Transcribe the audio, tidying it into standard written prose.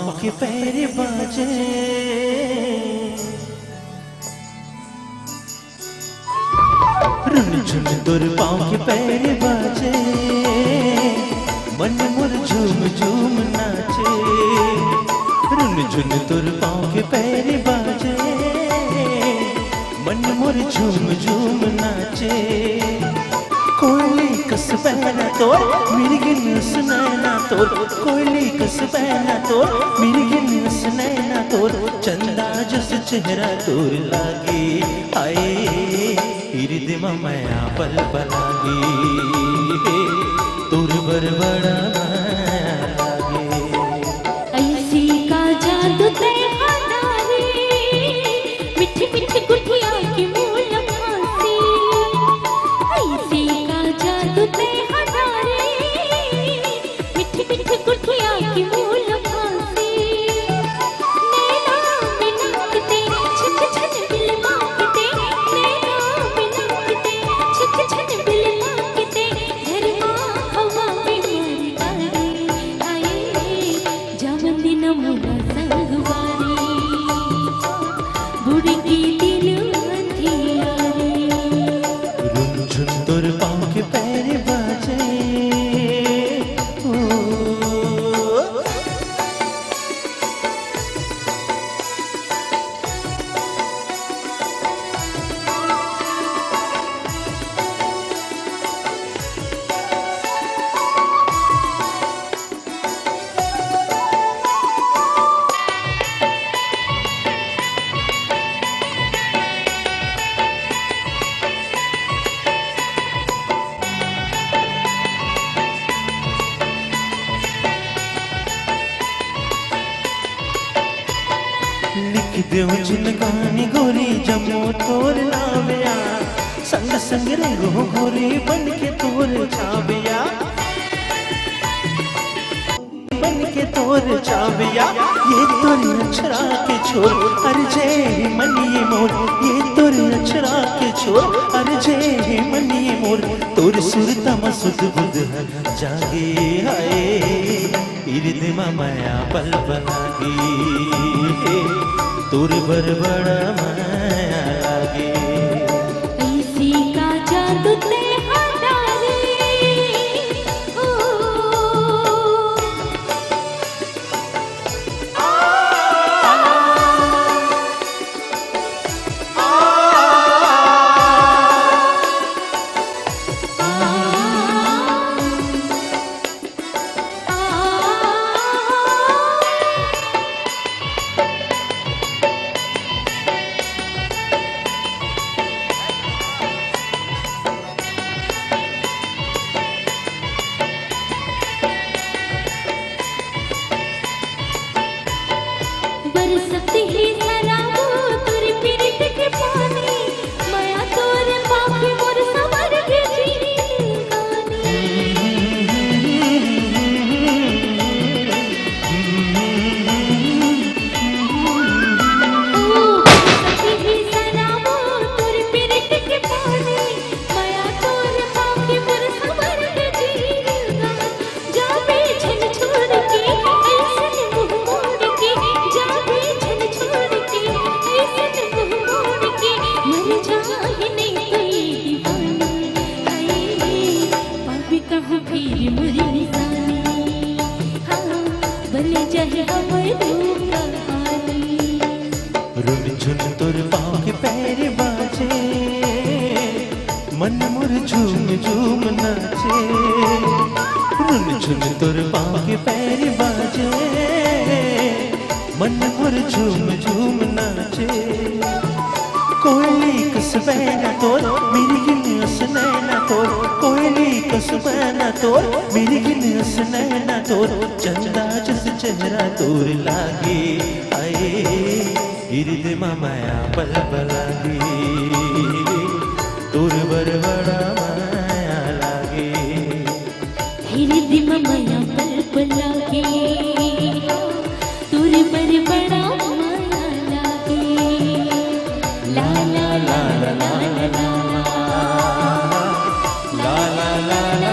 पाँव के पैर बाजे, रुन झुन तोर पाँव के पैर बाजे, मन मोर झूम झूम नाचे। रुन झुन तोर पाँव के पैर बाजे, मन मोर झूम झूम नाचे। कोयली कस बहना तोर मेरी गिन सुनैना तोर, कोयली कस बहना तोर मेरी गिन सुनैना तोर। चंदा जस चेहरा तोर लागे, आए हृदय में माया पल पलागे, तोर बर बड़ा माया लागे। ऐसी का जादू तेरा रे, मिठी मिठी गुठिया की मूल फांसी। ऐसी का जादू तेरा रे, मिठी मिठी गुठिया की मूल फांसी। नैना मिलाते छक छन दिल मांगते, नैना मिलाते छक छन दिल मांगते। धरमा हवा में मर गए, आए जामन दिन मुला संगवारी, बुढ़ी की दिल अंधियारी। रुन झुन तोर पाँव के पैर बाजे, लिख देव जिनगानी गोरी जमो तोर नाविया, संग संग रहो गोरी बन के तोर छाविया, बन के तोर छाविया। ये तोर अक्षरा के छोर अरे जय मनिए मोर, ये तोर अक्षरा के छोर अरे जय मनिए मोर। तोर सुरता मसुद बुध जागे, आए हृदय में माया पल पलागे, तोर बर बड़ा माया लागे। ऐसी का जादू तेरा रे, ओ बरसते ही सराबो तोर पीरित के पानी, माया तोर पाखे मोर समर के जीनी गानी। ओ बरसते ही सराबो तोर पीरित के पानी, माया तोर पाखे मोर समर के जीनी गानी। जाबे छन छोड़ के ऐसन मुँह मोड़ के, जाबे छन छोड़ के ऐसन मुँह मोड़ के। मर जाए नहीं कोई दीवानी, हाय पापी कहूँ फिर मुरी निशानी। हाँ बन जाए हमर धूप का पानी। रुन झुन तोर पाँव के पैर बाजे, मन मोर झूम झूम नाचे। रुन झुन तोर पाँव के पैर बाजे, मन मोर झूम झूम नाचे। कोयली कस बहना तोर मेरी गिन सुनैना तोर, कोयली कस बहना तोर मेरी गिन सुनैना तोर। चंदा जस चेहरा तोर लागे, आए हृदय में माया पल पलागे, तोर बर बड़ा माया लागे। हृदय में माया पल पलागे, तोर पर बड़ा माया लागे। ला ला ला ला ला ला ला ला ला ला ला।